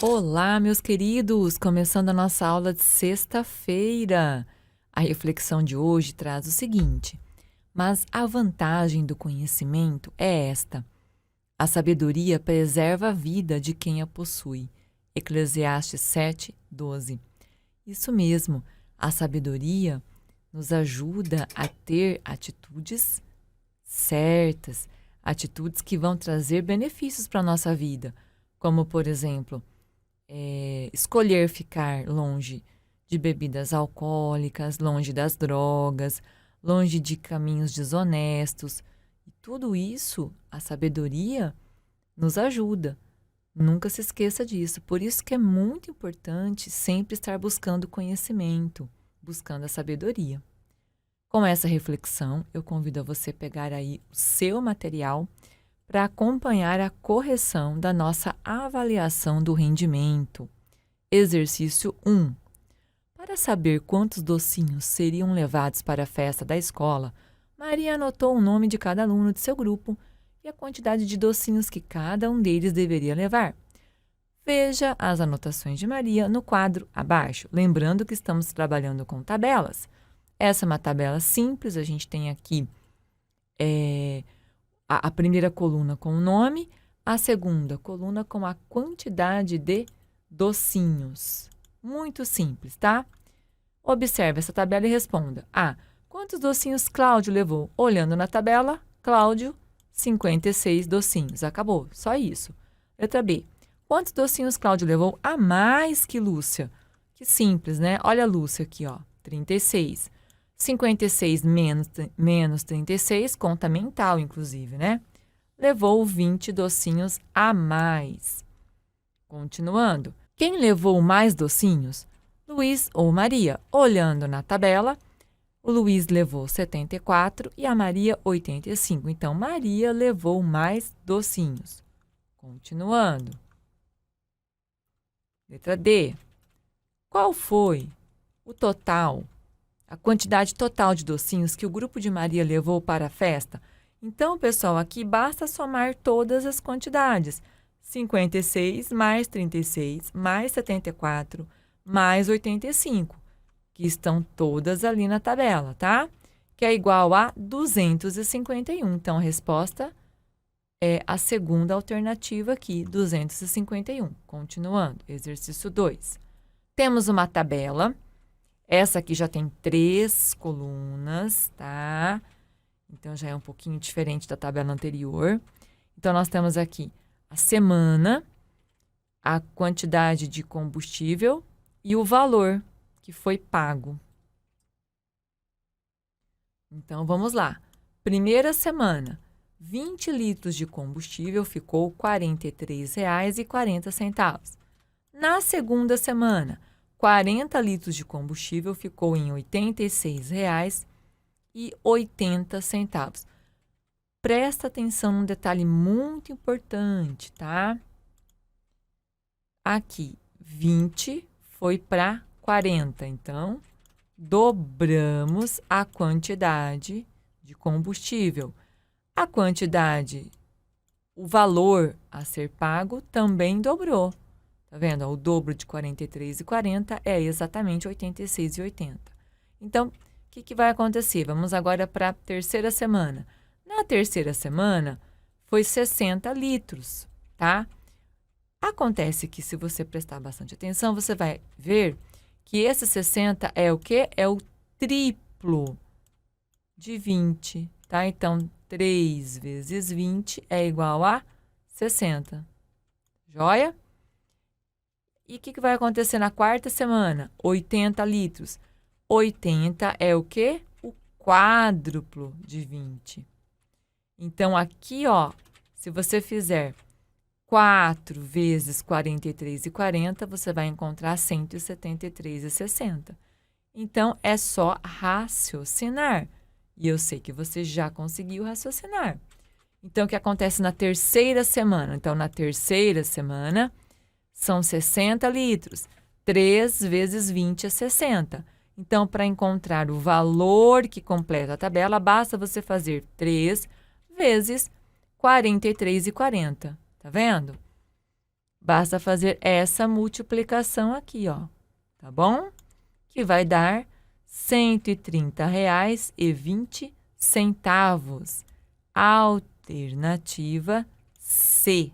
Olá, meus queridos! Começando a nossa aula de sexta-feira. A reflexão de hoje traz o seguinte: mas a vantagem do conhecimento é esta: a sabedoria preserva a vida de quem a possui. Eclesiastes 7:12. Isso mesmo, a sabedoria nos ajuda a ter atitudes certas, atitudes que vão trazer benefícios para a nossa vida, como, por exemplo, escolher ficar longe de bebidas alcoólicas, longe das drogas, longe de caminhos desonestos. E tudo isso, a sabedoria nos ajuda. Nunca se esqueça disso. Por isso que é muito importante sempre estar buscando conhecimento, buscando a sabedoria. Com essa reflexão, eu convido a você pegar aí o seu material para acompanhar a correção da nossa avaliação do rendimento. Exercício 1. Para saber quantos docinhos seriam levados para a festa da escola, Maria anotou o nome de cada aluno de seu grupo e a quantidade de docinhos que cada um deles deveria levar. Veja as anotações de Maria no quadro abaixo, lembrando que estamos trabalhando com tabelas. Essa é uma tabela simples, a gente tem aqui a primeira coluna com o nome, a segunda coluna com a quantidade de docinhos. Muito simples, tá? Observe essa tabela e responda. A. Quantos docinhos Cláudio levou? Olhando na tabela, Cláudio, 56 docinhos. Acabou, só isso. Letra B. Quantos docinhos Cláudio levou a mais que Lúcia? Que simples, né? Olha a Lúcia aqui, ó, 36. 56 menos 36, conta mental, inclusive, né? Levou 20 docinhos a mais. Continuando. Quem levou mais docinhos? Luiz ou Maria? Olhando na tabela, o Luiz levou 74 e a Maria 85. Então, Maria levou mais docinhos. Continuando. Letra D. Qual foi o total? A quantidade total de docinhos que o grupo de Maria levou para a festa? Então, pessoal, aqui basta somar todas as quantidades. 56 mais 36 mais 74 mais 85, que estão todas ali na tabela, tá? Que é igual a 251. Então, a resposta é a segunda alternativa aqui, 251. Continuando, exercício 2. Temos uma tabela. Essa aqui já tem 3 colunas, tá? Então, já é um pouquinho diferente da tabela anterior. Então, nós temos aqui a semana, a quantidade de combustível e o valor que foi pago. Então, vamos lá. Primeira semana, 20 litros de combustível ficou R$ 43,40. Na segunda semana, 40 litros de combustível ficou em R$ 86,80. Presta atenção num detalhe muito importante, tá? Aqui, 20 foi para 40. Então, dobramos a quantidade de combustível. A quantidade, o valor a ser pago também dobrou. Tá vendo? O dobro de 43,40 é exatamente 86,80. Então, o que vai acontecer? Vamos agora para a terceira semana. Na terceira semana, foi 60 litros, tá? Acontece que, se você prestar bastante atenção, você vai ver que esse 60 é o quê? É o triplo de 20, tá? Então, 3 vezes 20 é igual a 60. Joia? E o que vai acontecer na quarta semana? 80 litros. 80 é o quê? O quádruplo de 20. Então, aqui, ó, se você fizer 4 vezes 43,40, você vai encontrar 173,60. Então, é só raciocinar. E eu sei que você já conseguiu raciocinar. Então, o que acontece na terceira semana? Então, na terceira semana, são 60 litros. 3 vezes 20 é 60. Então, para encontrar o valor que completa a tabela, basta você fazer 3 vezes 43,40. Tá vendo? Basta fazer essa multiplicação aqui, ó, tá bom? Que vai dar R$ 130,20. Alternativa C.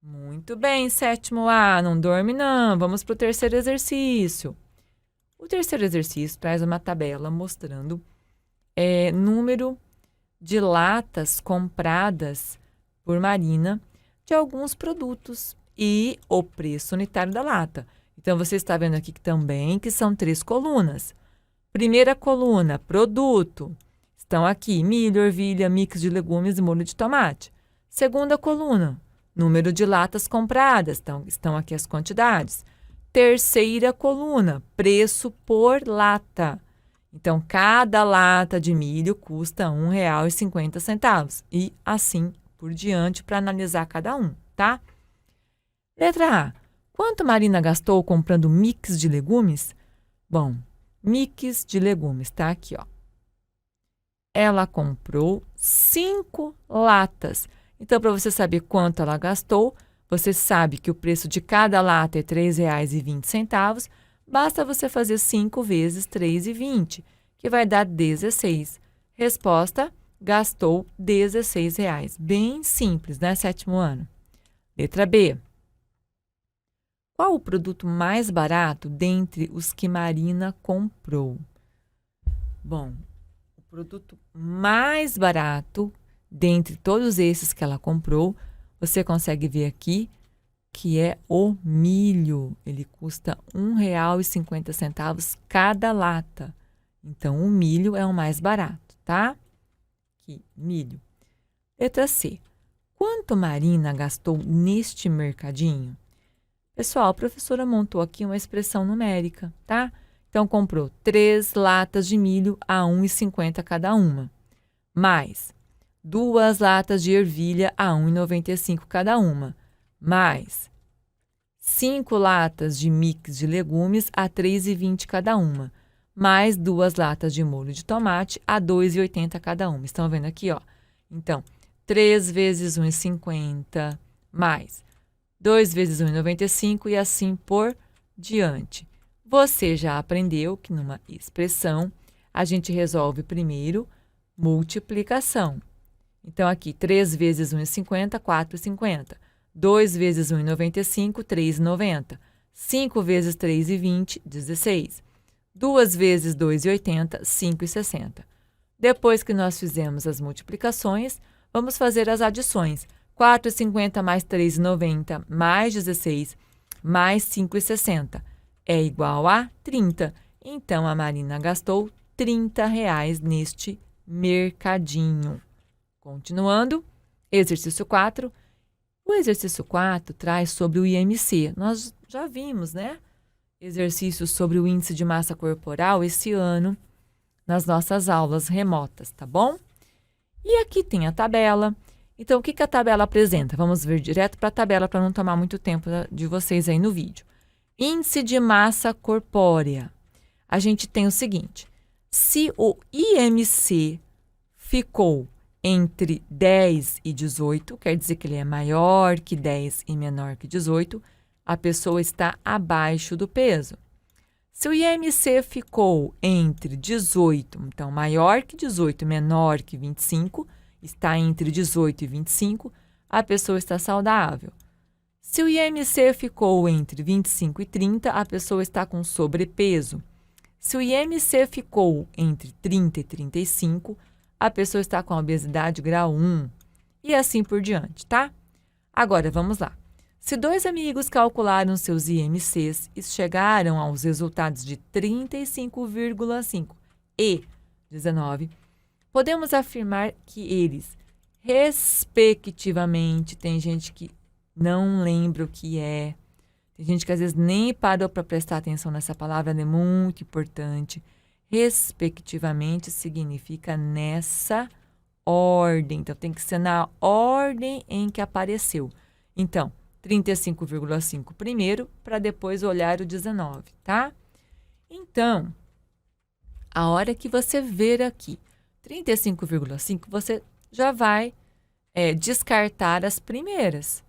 Muito bem, sétimo A, não dorme não. Vamos para o terceiro exercício. O terceiro exercício traz uma tabela mostrando número de latas compradas por Marina de alguns produtos e o preço unitário da lata. Então, você está vendo aqui que são 3 colunas. Primeira coluna, produto. Estão aqui milho, ervilha, mix de legumes e molho de tomate. Segunda coluna, número de latas compradas. Então, estão aqui as quantidades. Terceira coluna, preço por lata. Então, cada lata de milho custa R$ 1,50. E assim por diante para analisar cada um, tá? Letra A. Quanto Marina gastou comprando mix de legumes? Bom, mix de legumes, tá aqui, ó. Ela comprou 5 latas. Então, para você saber quanto ela gastou, você sabe que o preço de cada lata é R$ 3,20. Basta você fazer 5 vezes R$ 3,20, que vai dar 16. Resposta, gastou R$ 16. Bem simples, né, sétimo ano? Letra B. Qual o produto mais barato dentre os que Marina comprou? Bom, o produto mais barato dentre todos esses que ela comprou, você consegue ver aqui que é o milho. Ele custa R$ 1,50 cada lata. Então, o milho é o mais barato, tá? Aqui, milho. Letra C. Quanto Marina gastou neste mercadinho? Pessoal, a professora montou aqui uma expressão numérica, tá? Então, comprou 3 latas de milho a R$ 1,50 cada uma, mais 2 latas de ervilha a R$ 1,95 cada uma, mais 5 latas de mix de legumes a R$ 3,20 cada uma, mais 2 latas de molho de tomate a R$ 2,80 cada uma. Estão vendo aqui, ó? Então, 3 vezes R$ 1,50 mais 2 vezes R$ 1,95 e assim por diante. Você já aprendeu que numa expressão a gente resolve primeiro multiplicação. Então, aqui, 3 vezes 1,50, 4,50. 2 vezes 1,95, 3,90. 5 vezes 3,20, 16. 2 vezes 2,80, 5,60. Depois que nós fizemos as multiplicações, vamos fazer as adições. 4,50 mais 3,90 mais 16 mais 5,60 é igual a 30. Então, a Marina gastou R$ 30 neste mercadinho. Continuando, exercício 4. O exercício 4 traz sobre o IMC. Nós já vimos, né? Exercícios sobre o índice de massa corporal esse ano nas nossas aulas remotas, tá bom? E aqui tem a tabela. Então, o que a tabela apresenta? Vamos ver direto para a tabela para não tomar muito tempo de vocês aí no vídeo. Índice de massa corpórea. A gente tem o seguinte, se o IMC ficou entre 10 e 18, quer dizer que ele é maior que 10 e menor que 18, a pessoa está abaixo do peso. Se o IMC ficou entre 18, então maior que 18, menor que 25, está entre 18 e 25, a pessoa está saudável. Se o IMC ficou entre 25 e 30, a pessoa está com sobrepeso. Se o IMC ficou entre 30 e 35, a pessoa está com obesidade grau 1. E assim por diante, tá? Agora, vamos lá. Se 2 amigos calcularam seus IMCs e chegaram aos resultados de 35,5 e 19, podemos afirmar que eles, respectivamente, tem gente que não lembra o que é, tem gente que às vezes nem parou para prestar atenção nessa palavra, ela é muito importante. Respectivamente significa nessa ordem, então tem que ser na ordem em que apareceu. Então, 35,5 primeiro, para depois olhar o 19, tá? Então, a hora que você ver aqui 35,5, você já vai descartar as primeiras,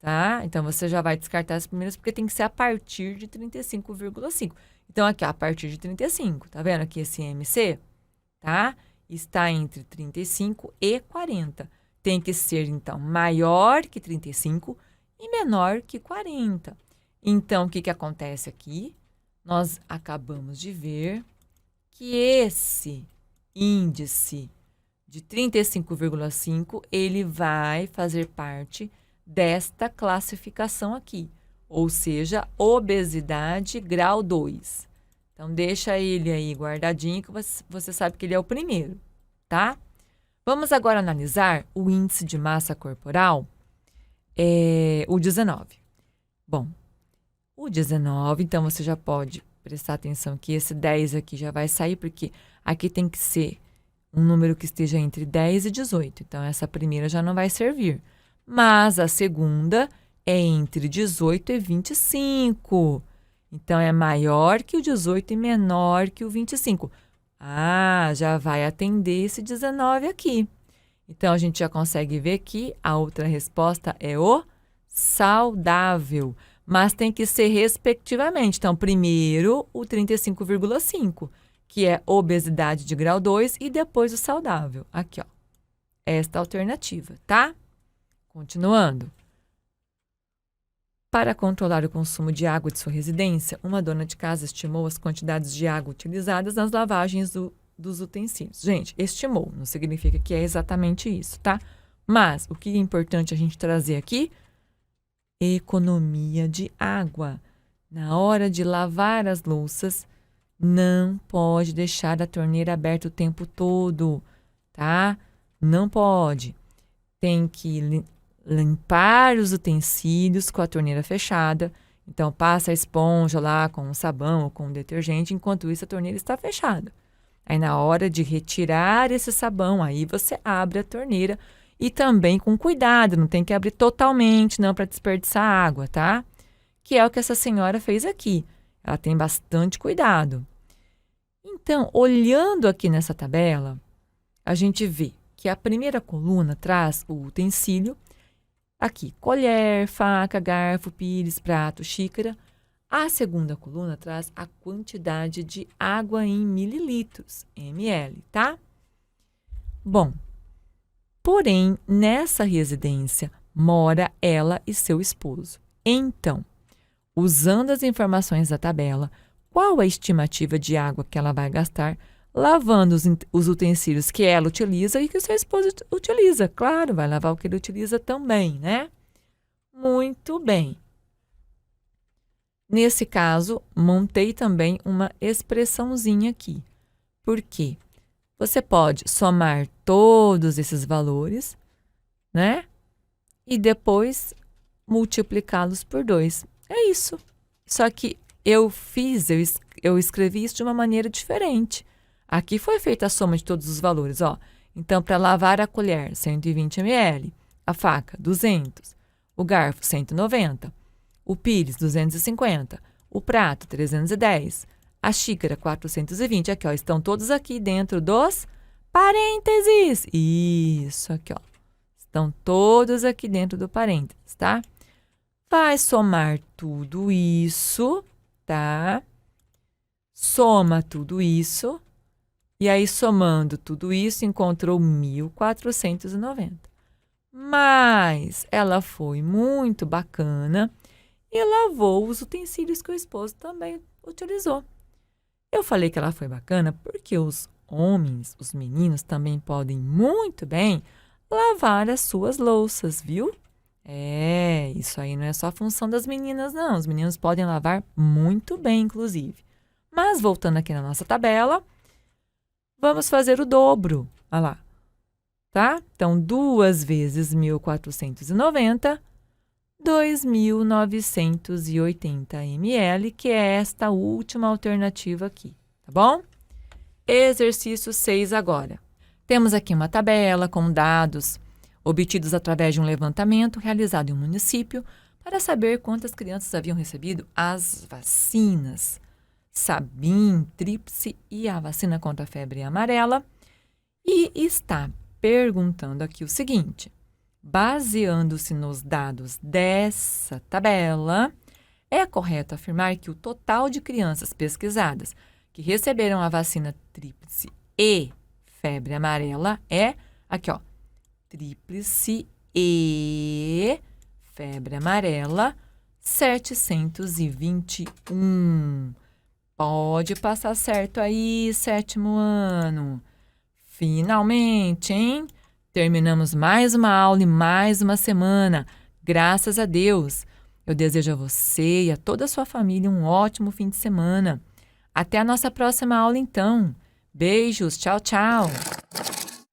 tá? Então, você já vai descartar as primeiras, porque tem que ser a partir de 35,5. Então, aqui, ó, a partir de 35, tá vendo aqui esse MC, tá? Está entre 35 e 40. Tem que ser, então, maior que 35 e menor que 40. Então, o que acontece aqui? Nós acabamos de ver que esse índice de 35,5, ele vai fazer parte desta classificação aqui, ou seja, obesidade grau 2. Então, deixa ele aí guardadinho, que você sabe que ele é o primeiro, tá? Vamos agora analisar o índice de massa corporal, o 19. Bom, o 19, então, você já pode prestar atenção que esse 10 aqui já vai sair, porque aqui tem que ser um número que esteja entre 10 e 18. Então, essa primeira já não vai servir. Mas a segunda é entre 18 e 25. Então, é maior que o 18 e menor que o 25. Ah, já vai atender esse 19 aqui. Então, a gente já consegue ver que a outra resposta é o saudável. Mas tem que ser respectivamente. Então, primeiro o 35,5, que é obesidade de grau 2, e depois o saudável. Aqui, ó. Esta alternativa, tá? Continuando. Para controlar o consumo de água de sua residência, uma dona de casa estimou as quantidades de água utilizadas nas lavagens dos utensílios. Gente, estimou, não significa que é exatamente isso, tá? Mas o que é importante a gente trazer aqui? Economia de água. Na hora de lavar as louças, não pode deixar a torneira aberta o tempo todo, tá? Não pode. Tem que limpar os utensílios com a torneira fechada. Então, passa a esponja lá com o sabão ou com o detergente, enquanto isso a torneira está fechada. Aí, na hora de retirar esse sabão, aí você abre a torneira. E também com cuidado, não tem que abrir totalmente, não, para desperdiçar água, tá? Que é o que essa senhora fez aqui. Ela tem bastante cuidado. Então, olhando aqui nessa tabela, a gente vê que a primeira coluna traz o utensílio. Aqui, colher, faca, garfo, pires, prato, xícara. A segunda coluna traz a quantidade de água em mililitros, ml, tá? Bom, porém, nessa residência mora ela e seu esposo. Então, usando as informações da tabela, qual a estimativa de água que ela vai gastar lavando os utensílios que ela utiliza e que o seu esposo utiliza? Claro, vai lavar o que ele utiliza também, né? Muito bem. Nesse caso, montei também uma expressãozinha aqui. Por quê? Você pode somar todos esses valores, né? E depois multiplicá-los por 2. É isso. Só que eu escrevi isso de uma maneira diferente. Aqui foi feita a soma de todos os valores, ó. Então, para lavar a colher, 120 ml. A faca, 200. O garfo, 190. O pires, 250. O prato, 310. A xícara, 420. Aqui, ó, estão todos aqui dentro dos parênteses. Isso, aqui, ó. Estão todos aqui dentro do parênteses, tá? Vai somar tudo isso, tá? Soma tudo isso. E aí, somando tudo isso, encontrou 1.490. Mas ela foi muito bacana e lavou os utensílios que o esposo também utilizou. Eu falei que ela foi bacana porque os homens, os meninos, também podem muito bem lavar as suas louças, viu? Isso aí não é só função das meninas, não. Os meninos podem lavar muito bem, inclusive. Mas, voltando aqui na nossa tabela, vamos fazer o dobro. Olha lá, tá? Então, 2 vezes 1.490, 2.980 ml, que é esta última alternativa aqui, tá bom? Exercício 6 agora. Temos aqui uma tabela com dados obtidos através de um levantamento realizado em um município para saber quantas crianças haviam recebido as vacinas Sabin, Tríplice e a vacina contra a febre amarela. E está perguntando aqui o seguinte: Baseando-se nos dados dessa tabela, é correto afirmar que o total de crianças pesquisadas que receberam a vacina tríplice e febre amarela é, aqui ó, tríplice e febre amarela, 721. Pode passar certo aí, 7º ano. Finalmente, hein? Terminamos mais uma aula e mais uma semana. Graças a Deus. Eu desejo a você e a toda a sua família um ótimo fim de semana. Até a nossa próxima aula, então. Beijos, tchau, tchau.